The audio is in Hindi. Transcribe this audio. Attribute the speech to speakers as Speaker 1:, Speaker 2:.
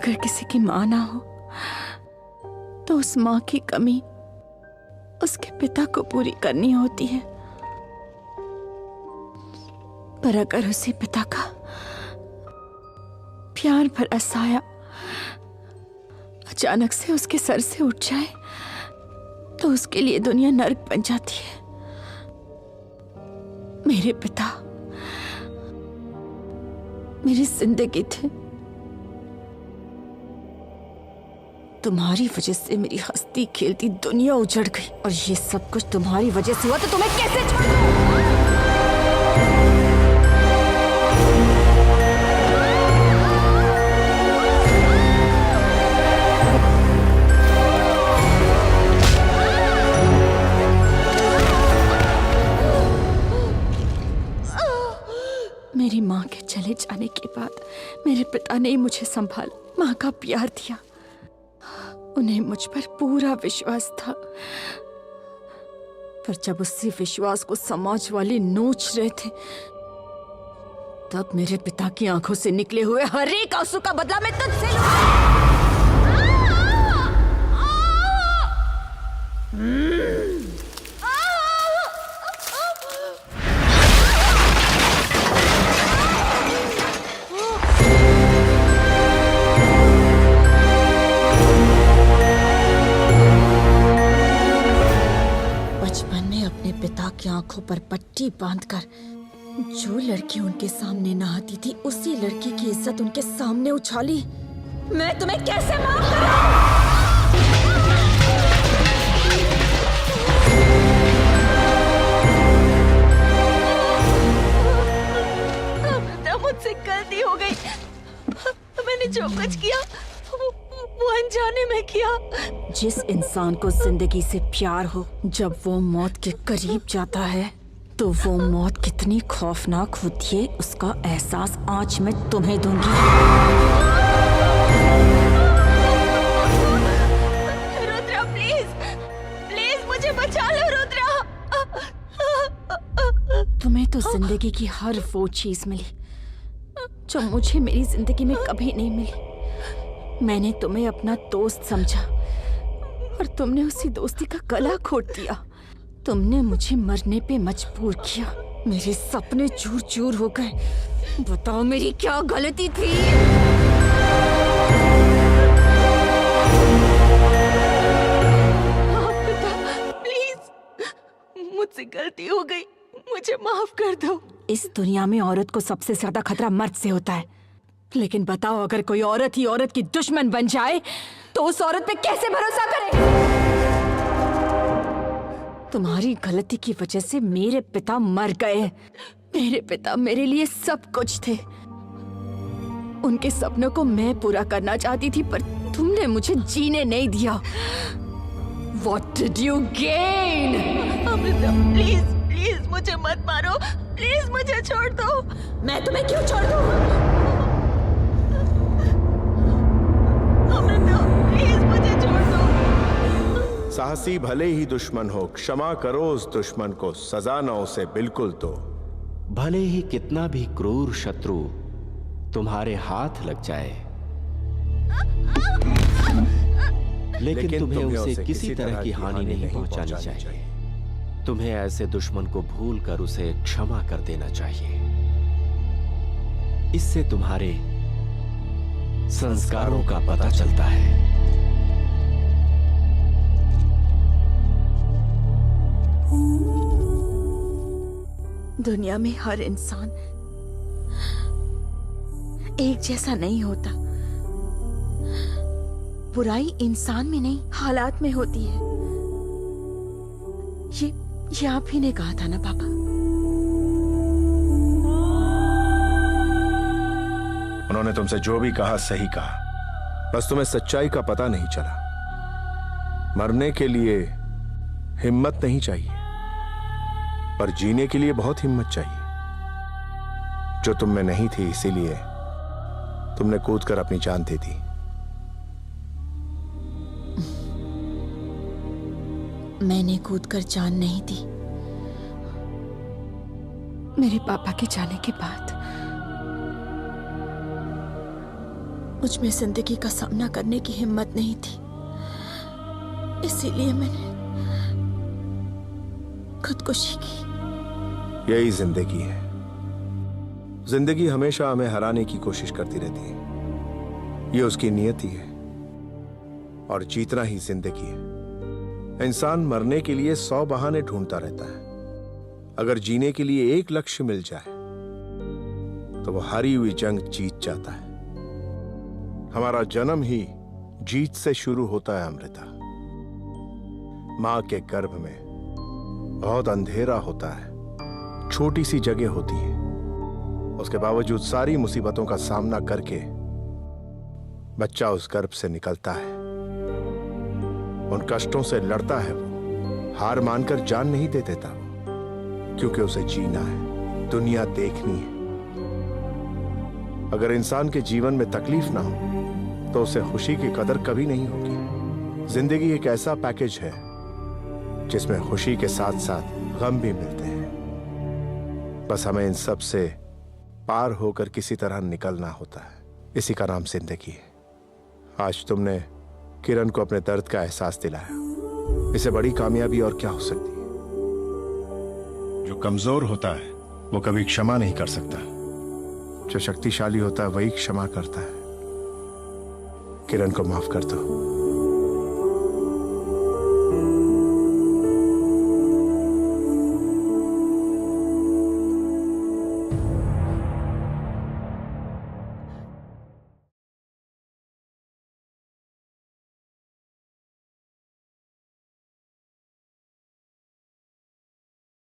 Speaker 1: अगर किसी की माँ ना हो तो उस माँ की कमी उसके पिता को पूरी करनी होती है, पर अगर उसी पिता का प्यार भरा साया अचानक से उसके सर से उठ जाए तो उसके लिए दुनिया नर्क बन जाती है। मेरे पिता मेरी जिंदगी थे। तुम्हारी वजह से मेरी हंसती खेलती दुनिया उजड़ गई और ये सब कुछ तुम्हारी वजह से हुआ, तो तुम्हें कैसे छोड़ूं? मेरी माँ के चले जाने के बाद मेरे पिता ने ही मुझे संभाला, माँ का प्यार दिया। उन्हें मुझ पर पूरा विश्वास था, पर जब उसी विश्वास को समाज वाले नोच रहे थे तब मेरे पिता की आंखों से निकले हुए हर एक आंसू का बदला मैं तुझसे लूंगा। पिता की आंखों पर पट्टी बांधकर जो लड़की उनके सामने नहाती थी, उसी लड़की की इज्जत उनके सामने उछाली। मैं तुम्हें कैसे माफ करूं? मुझसे गलती हो गई। मैंने जो कुछ किया वो अनजाने में किया। जिस इंसान को जिंदगी से प्यार हो, जब वो मौत के करीब जाता है तो वो मौत कितनी खौफनाक होती है उसका एहसास आज मैं तुम्हें दूंगी। रुद्रा प्लीज, प्लीज मुझे बचा लो रुद्रा। तुम्हें तो जिंदगी की हर वो चीज मिली जो मुझे मेरी जिंदगी में कभी नहीं मिली। मैंने तुम्हें अपना दोस्त समझा और तुमने उसी दोस्ती का गला घोट दिया। तुमने मुझे मरने पे मजबूर किया। मेरे सपने चूर चूर हो गए। बताओ मेरी क्या गलती थी? प्लीज, मुझसे गलती हो गई, मुझे माफ कर दो। इस दुनिया में औरत को सबसे ज्यादा खतरा मर्द से होता है, लेकिन बताओ अगर कोई औरत ही औरत की दुश्मन बन जाए तो उस औरत पे कैसे भरोसा करें? तुम्हारी गलती की वजह से मेरे पिता मर गए। मेरे पिता मेरे लिए सब कुछ थे। उनके सपनों को मैं पूरा करना चाहती थी, पर तुमने मुझे जीने नहीं दिया। What did you gain? Amrita please please मुझे मत मारो, प्लीज मुझे छोड़ दो। मैं तुम्हें क्यों छोड़ दूं?
Speaker 2: साहसी भले ही दुश्मन हो, क्षमा करो उस दुश्मन को, सजा न उसे बिल्कुल दो।
Speaker 3: भले ही कितना भी क्रूर शत्रु तुम्हारे हाथ लग जाए, लेकिन तुम्हें उसे किसी तरह की हानि नहीं पहुंचानी चाहिए। तुम्हें ऐसे दुश्मन को भूलकर उसे क्षमा कर देना चाहिए। इससे तुम्हारे संस्कारों का पता चलता है।
Speaker 1: दुनिया में हर इंसान एक जैसा नहीं होता। बुराई इंसान में नहीं, हालात में होती है। ये आप ही ने कहा था ना पापा?
Speaker 2: उन्होंने तुमसे जो भी कहा सही कहा, बस तुम्हें सच्चाई का पता नहीं चला। मरने के लिए हिम्मत नहीं चाहिए, पर जीने के लिए बहुत हिम्मत चाहिए, जो तुम में नहीं थी। इसीलिए तुमने कूदकर अपनी जान दे दी।
Speaker 1: मैंने कूदकर जान नहीं दी। मेरे पापा के जाने के बाद मुझ में जिंदगी का सामना करने की हिम्मत नहीं थी, इसीलिए मैंने खुदकुशी की।
Speaker 2: यही जिंदगी है। जिंदगी हमेशा हमें हराने की कोशिश करती रहती है, ये उसकी नियति है। और जीतना ही जिंदगी है। इंसान मरने के लिए 100 बहाने ढूंढता रहता है। अगर जीने के लिए एक लक्ष्य मिल जाए तो वो हारी हुई जंग जीत जाता है। हमारा जन्म ही जीत से शुरू होता है अमृता। मां के गर्भ में बहुत अंधेरा होता है, छोटी सी जगह होती है। उसके बावजूद सारी मुसीबतों का सामना करके बच्चा उस गर्भ से निकलता है। उन कष्टों से लड़ता है वो, हार मानकर जान नहीं दे देता वो, क्योंकि उसे जीना है, दुनिया देखनी है। अगर इंसान के जीवन में तकलीफ ना हो तो उसे खुशी की कदर कभी नहीं होगी। जिंदगी एक ऐसा पैकेज है जिसमें खुशी के साथ साथ गम भी मिलते हैं। बस हमें इन सब से पार होकर किसी तरह निकलना होता है। इसी का नाम जिंदगी है। आज तुमने किरण को अपने दर्द का एहसास दिलाया। इससे बड़ी कामयाबी और क्या हो सकती है? जो कमजोर होता है वो कभी क्षमा नहीं कर सकता। जो शक्तिशाली होता है वही क्षमा करता है। किरण को माफ कर दो।